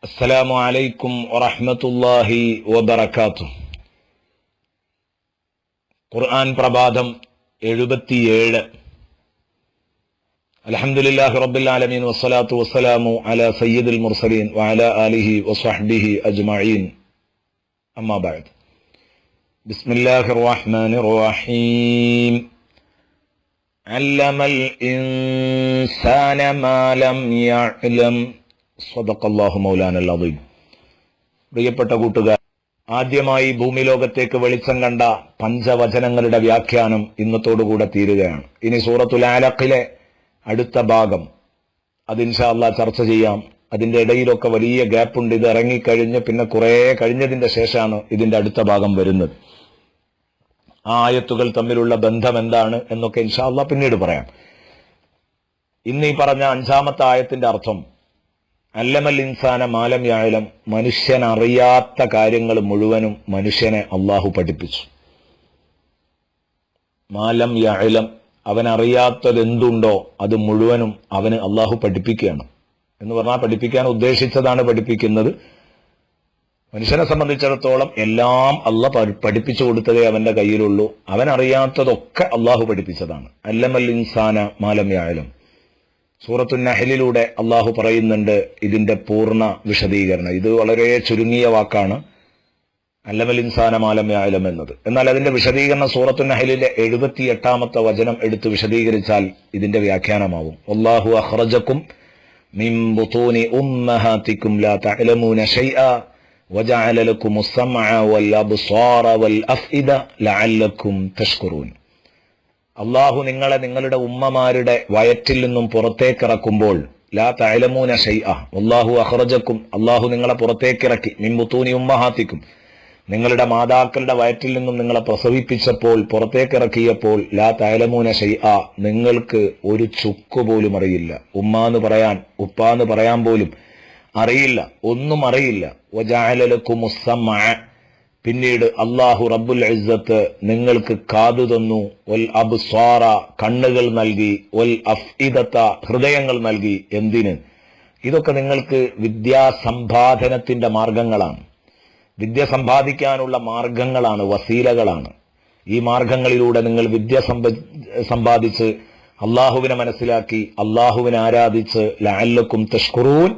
അസ്സലാമു അലൈക്കും വറഹ്മത്തുള്ളാഹി വബറകാതുഹു. ഖുർആൻ പ്രഭാതം 77. അൽഹംദുലില്ലാഹി റബ്ബിൽ ആലമീൻ വസ്സലാത്തു വസ്സലാമു അലാ സയ്യിദിൽ മുർസലീൻ വഅലാ ആലിഹി വസ്വഹ്ബിഹി അജ്മഈൻ. അമ്മാ ബഅദ്. ബിസ്മില്ലാഹിർ റഹ്മാനിർ റഹീം. അല്ലമൽ ഇൻസാന മാ ലം യഅലം. സ്വദഖല്ലാഹു മൗലാനൽ അദീം. പ്രിയപ്പെട്ട കൂട്ടുകാർ, ആദ്യമായി ഭൂമിലോകത്തേക്ക് വെളിച്ചം കണ്ട പഞ്ചവചനങ്ങളുടെ വ്യാഖ്യാനം ഇന്നത്തോടുകൂടെ തീരുകയാണ്. ഇനി സൂറത്തുൽ അലഖിലെ അടുത്ത ഭാഗം അത് ഇൻഷാ അല്ലാഹ് ചർച്ച ചെയ്യാം. അതിന്റെ ഇടയിലൊക്കെ വലിയ ഗ്യാപ്പുണ്ട്. ഇത് ഇറങ്ങിക്കഴിഞ്ഞ് പിന്നെ കുറെ കഴിഞ്ഞതിന്റെ ശേഷമാണ് ഇതിന്റെ അടുത്ത ഭാഗം വരുന്നത്. ആ ആയത്തുകൾ തമ്മിലുള്ള ബന്ധം എന്താണ് എന്നൊക്കെ ഇൻഷാ അല്ലാഹ് പിന്നീട് പറയാം. ഇന്ന് ഈ പറഞ്ഞ 5-ാമത്തെ ആയത്തിന്റെ അർത്ഥം അല്ലമൽ ഇൻസാന മാലം യഅലം, മനുഷ്യൻ അറിയാത്ത കാര്യങ്ങൾ മുഴുവനും മനുഷ്യനെ അള്ളാഹു പഠിപ്പിച്ചു. മാലം യഅലം, അവൻ അറിയാത്തതെന്തുണ്ടോ അത് മുഴുവനും അവന് അള്ളാഹു പഠിപ്പിക്കുകയാണ്. എന്ന് പറഞ്ഞാൽ പഠിപ്പിക്കാൻ ഉദ്ദേശിച്ചതാണ് പഠിപ്പിക്കുന്നത്. മനുഷ്യനെ സംബന്ധിച്ചിടത്തോളം എല്ലാം അള്ളാഹ് പഠിപ്പിച്ചു കൊടുത്തതേ അവന്റെ കയ്യിലുള്ളൂ. അവൻ അറിയാത്തതൊക്കെ അള്ളാഹു പഠിപ്പിച്ചതാണ്. അല്ലമൽ ഇൻസാന മാലം യഅലം. സൂറത്തുൻ നഹ്ലിലൂടെ അള്ളാഹു പറയുന്നുണ്ട് ഇതിന്റെ പൂർണ്ണ വിശദീകരണം. ഇത് വളരെ ചുരുങ്ങിയ വാക്കാണ്, അല്ലമൽ ഇൻസാന മാലം യഅലം എന്നത്. എന്നാൽ അതിന്റെ വിശദീകരണം സൂറത്തുൻ നഹ്ലിലെ 78-ാമത്തെ വചനം എടുത്ത് വിശദീകരിച്ചാൽ ഇതിന്റെ വ്യാഖ്യാനമാവും. വല്ലാഹു അഖ്റജകും മിൻ ബുതൂനി ഉമ്മഹാതികും ലാ തഅലമൂന ശൈആ വജഅല ലക്കുമുസ് സമഅ വൽ അബ്സാറ വൽ അഫ്ഇദ ലഅല്ലക്കും തഷ്കുറൂൻ. അള്ളാഹു നിങ്ങളെ നിങ്ങളുടെ ഉമ്മമാരുടെ വയറ്റിൽ നിന്നും പുറത്തേക്കിറക്കുമ്പോൾ ലാ തഅലമൂന ശൈഅ, വല്ലാഹു അഖ്റജകും, അള്ളാഹു നിങ്ങളെ പുറത്തേക്കിറക്കി, മിൻ ബുതൂനി ഉമ്മഹാതികും, നിങ്ങളുടെ മാതാക്കളുടെ വയറ്റിൽ നിന്നും നിങ്ങളെ പ്രസവിപ്പിച്ചപ്പോൾ പുറത്തേക്കിറക്കിയപ്പോൾ ലാ തഅലമൂന ശൈഅ, നിങ്ങൾക്ക് ഒരു ചുക്ക് പോലും അറിയില്ല. ഉമ്മാന്ന് പറയാൻ ഉപ്പാന്ന് പറയാൻ പോലും അറിയില്ല, ഒന്നും അറിയില്ല. വജഅല ലക്കുമുസ് സമഅ, പിന്നീട് അള്ളാഹു റബ്ബുൽ ഇസ്സത്ത് നിങ്ങൾക്ക് കാതു തന്നു, വൽ അബ്സാറ, കണ്ണുകൾ നൽകി, വൽ അഫ്ഇദത, ഹൃദയങ്ങൾ നൽകി. എന്തിന്? ഇതൊക്കെ നിങ്ങൾക്ക് വിദ്യാസമ്പാദനത്തിന്റെ മാർഗങ്ങളാണ്. വിദ്യ സമ്പാദിക്കാനുള്ള മാർഗങ്ങളാണ്, വസീലകളാണ്. ഈ മാർഗങ്ങളിലൂടെ നിങ്ങൾ വിദ്യ സമ്പാദിച്ച് അള്ളാഹുവിനെ മനസ്സിലാക്കി അള്ളാഹുവിനെ ആരാധിച്ച് ലഅല്ലക്കും തഷ്കുറൂൻ,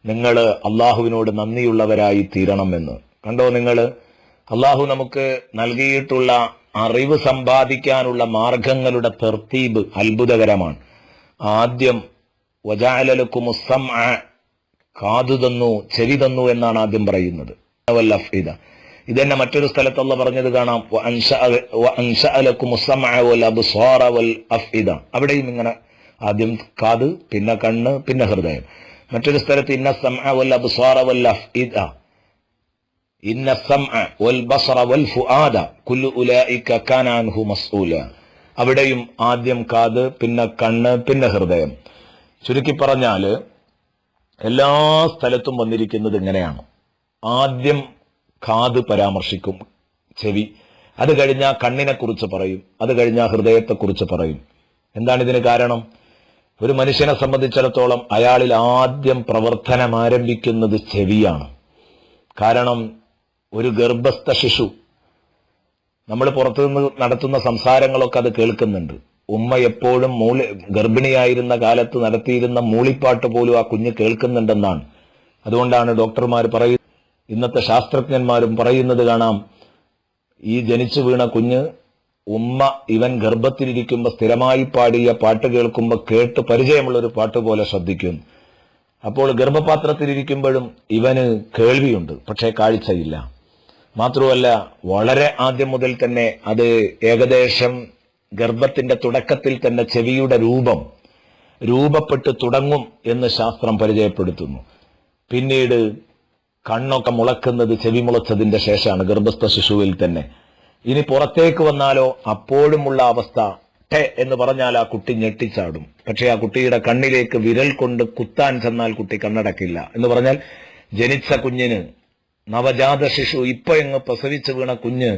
നിങ്ങൾ അള്ളാഹുവിനോട് നന്ദിയുള്ളവരായി തീരണമെന്ന്. കണ്ടോ നിങ്ങൾ, അള്ളാഹു നമുക്ക് നൽകിയിട്ടുള്ള അറിവ് സമ്പാദിക്കാനുള്ള മാർഗങ്ങളുടെ തർത്തീബ് അത്ഭുതകരമാണ്. ആദ്യം വജഅല ലക്കുമുസ് സമഅ, കാതു തന്നു, ചെവി തന്നു എന്നാണ് ആദ്യം പറയുന്നത്. വൽ അഫ്ഇദ, ഇതന്നെ മറ്റൊരു സ്ഥലത്ത് അല്ലാഹ് പറഞ്ഞത് കാണാം, വഅൻശഅ ലക്കുമുസ് സമഅ വൽ അബ്സാറ വൽ അഫ്ഇദ. അവിടെയും ഇങ്ങനെ ആദ്യം കാത്, പിന്നെ കണ്ണ്, പിന്നെ ഹൃദയം. മറ്റൊരു സ്ഥലത്ത് ഇന്ന സമഅ വൽ അബ്സാറ വൽ അഫ്ഇദ, ഇന്ന സമഅ വൽ ബസറ വൽ ഫുആദ കുല്ലു ഉലൈക കാന അൻഹു മസ്ഊല. അവിടെയും ആദ്യം കാത്, പിന്നെ കണ്ണ്, പിന്നെ ഹൃദയം. ചുരുക്കി പറഞ്ഞാല് എല്ലാ സ്ഥലത്തും വന്നിരിക്കുന്നത് ഇങ്ങനെയാണ്. ആദ്യം കാത് പരാമർശിക്കും, ചെവി. അത് കഴിഞ്ഞാൽ കണ്ണിനെ കുറിച്ച് പറയും, അത് കഴിഞ്ഞാൽ ഹൃദയത്തെക്കുറിച്ച് പറയും. എന്താണ് ഇതിന് കാരണം? ഒരു മനുഷ്യനെ സംബന്ധിച്ചിടത്തോളം അയാളിൽ ആദ്യം പ്രവർത്തനം ആരംഭിക്കുന്നത് ചെവിയാണ്. കാരണം ഒരു ഗർഭസ്ഥ ശിശു, നമ്മൾ പുറത്തുനിന്ന് നടത്തുന്ന സംസാരങ്ങളൊക്കെ അത് കേൾക്കുന്നുണ്ട്. ഉമ്മ എപ്പോഴും ഗർഭിണിയായിരുന്ന കാലത്ത് നടത്തിയിരുന്ന മൂളിപ്പാട്ട് പോലും ആ കുഞ്ഞ് കേൾക്കുന്നുണ്ടെന്നാണ്. അതുകൊണ്ടാണ് ഡോക്ടർമാർ പറയുന്നത്, ഇന്നത്തെ ശാസ്ത്രജ്ഞന്മാരും പറയുന്നത് കാണാം, ഈ ജനിച്ചു വീണ കുഞ്ഞ് ഉമ്മ ഇവൻ ഗർഭത്തിലിരിക്കുമ്പോൾ സ്ഥിരമായി പാടിയ പാട്ട് കേൾക്കുമ്പോൾ കേട്ട് പരിചയമുള്ള ഒരു പാട്ട് പോലെ ശ്രദ്ധിക്കും. അപ്പോൾ ഗർഭപാത്രത്തിലിരിക്കുമ്പോഴും ഇവന് കേൾവിയുണ്ട്, പക്ഷേ കാഴ്ചയില്ല. മാത്രമല്ല, വളരെ ആദ്യം മുതൽ തന്നെ അത് ഏകദേശം ഗർഭത്തിന്റെ തുടക്കത്തിൽ തന്നെ ചെവിയുടെ രൂപപ്പെട്ട് തുടങ്ങും എന്ന് ശാസ്ത്രം പരിചയപ്പെടുത്തുന്നു. പിന്നീട് കണ്ണൊക്കെ മുളക്കുന്നത് ചെവി മുളച്ചതിന്റെ ശേഷമാണ്, ഗർഭസ്ഥ ശിശുവിൽ തന്നെ. ഇനി പുറത്തേക്ക് വന്നാലോ അപ്പോഴുമുള്ള അവസ്ഥ ടെ എന്ന് പറഞ്ഞാൽ ആ കുട്ടി ഞെട്ടിച്ചാടും. പക്ഷെ ആ കുട്ടിയുടെ കണ്ണിലേക്ക് വിരൽ കൊണ്ട് കുത്താൻ ചെന്നാൽ കുട്ടി കണ്ണടക്കില്ല. എന്ന് പറഞ്ഞാൽ ജനിച്ച കുഞ്ഞിന്, നവജാത ശിശു, ഇപ്പൊ എങ്ങ് പ്രസവിച്ചു വീണ കുഞ്ഞ്,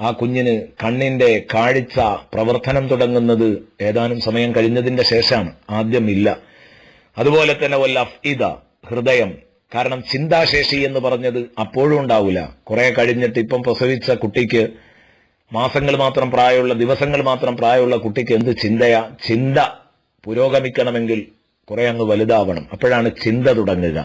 ആ കുഞ്ഞിന് കണ്ണിന്റെ കാഴ്ച പ്രവർത്തനം തുടങ്ങുന്നത് ഏതാനും സമയം കഴിഞ്ഞതിന്റെ ശേഷമാണ്, ആദ്യം ഇല്ല. അതുപോലെ തന്നെ വൽ അഫ്ഇദ, ഹൃദയം. കാരണം ചിന്താശേഷി എന്ന് പറഞ്ഞത് അപ്പോഴും ഉണ്ടാവില്ല. കുറെ കഴിഞ്ഞിട്ട് ഇപ്പം പ്രസവിച്ച കുട്ടിക്ക് മാസങ്ങൾ മാത്രം പ്രായമുള്ള, ദിവസങ്ങൾ മാത്രം പ്രായമുള്ള കുട്ടിക്ക് എന്ത് ചിന്തയാ? ചിന്ത പുരോഗമിക്കണമെങ്കിൽ കുറെ അങ്ങ് വലുതാവണം, അപ്പോഴാണ് ചിന്ത തുടങ്ങുക.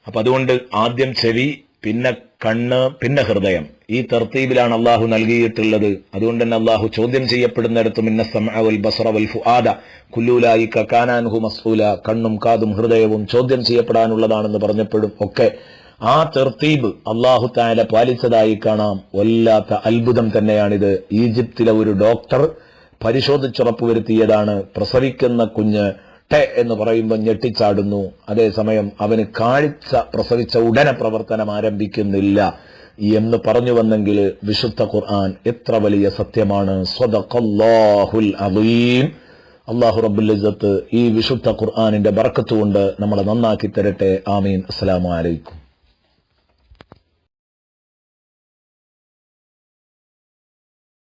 അപ്പൊ അതുകൊണ്ട് ആദ്യം ചെവി, പിന്നെ കണ്ണ്, പിന്നെ ഹൃദയം. ഈ തർത്തീബിലാണ് അള്ളാഹു നൽകിയിട്ടുള്ളത്. അതുകൊണ്ട് തന്നെ അള്ളാഹു ചോദ്യം ചെയ്യപ്പെടുന്നിടത്തും ഇന്ന സമഅ വൽ ബസറ വൽ ഫുആദ കുല്ലു ഉലൈക കാന അൻഹു മസ്ഊല, കണ്ണും കാതും ഹൃദയവും ചോദ്യം ചെയ്യപ്പെടാനുള്ളതാണെന്ന് പറഞ്ഞപ്പോഴും ഒക്കെ ആ തർത്തീബ് അള്ളാഹു തആല പാലിച്ചതായി കാണാം. വല്ലാത്ത അത്ഭുതം തന്നെയാണിത്. ഈജിപ്തിലെ ഒരു ഡോക്ടർ പരിശോധിച്ചുറപ്പുവരുത്തിയതാണ്. പ്രസവിക്കുന്ന കുഞ്ഞ് ടെ എന്ന് പറയുമ്പോൾ ഞെട്ടിച്ചാടുന്നു, അതേസമയം അവന് കാഴ്ച പ്രസവിച്ച ഉടനെ പ്രവർത്തനം ആരംഭിക്കുന്നില്ല എന്ന് പറഞ്ഞു വന്നെങ്കിൽ വിശുദ്ധ ഖുർആൻ എത്ര വലിയ സത്യമാണ്. സ്വദഖല്ലാഹുൽ അദീം. അല്ലാഹു റബ്ബുൽ ഇസ്സത്ത് ഈ വിശുദ്ധ ഖുർആനിന്റെ ബർക്കത്ത് കൊണ്ട് നമ്മളെ നന്നാക്കി തരട്ടെ. ആമീൻ. അസ്സലാമു അലൈക്കും.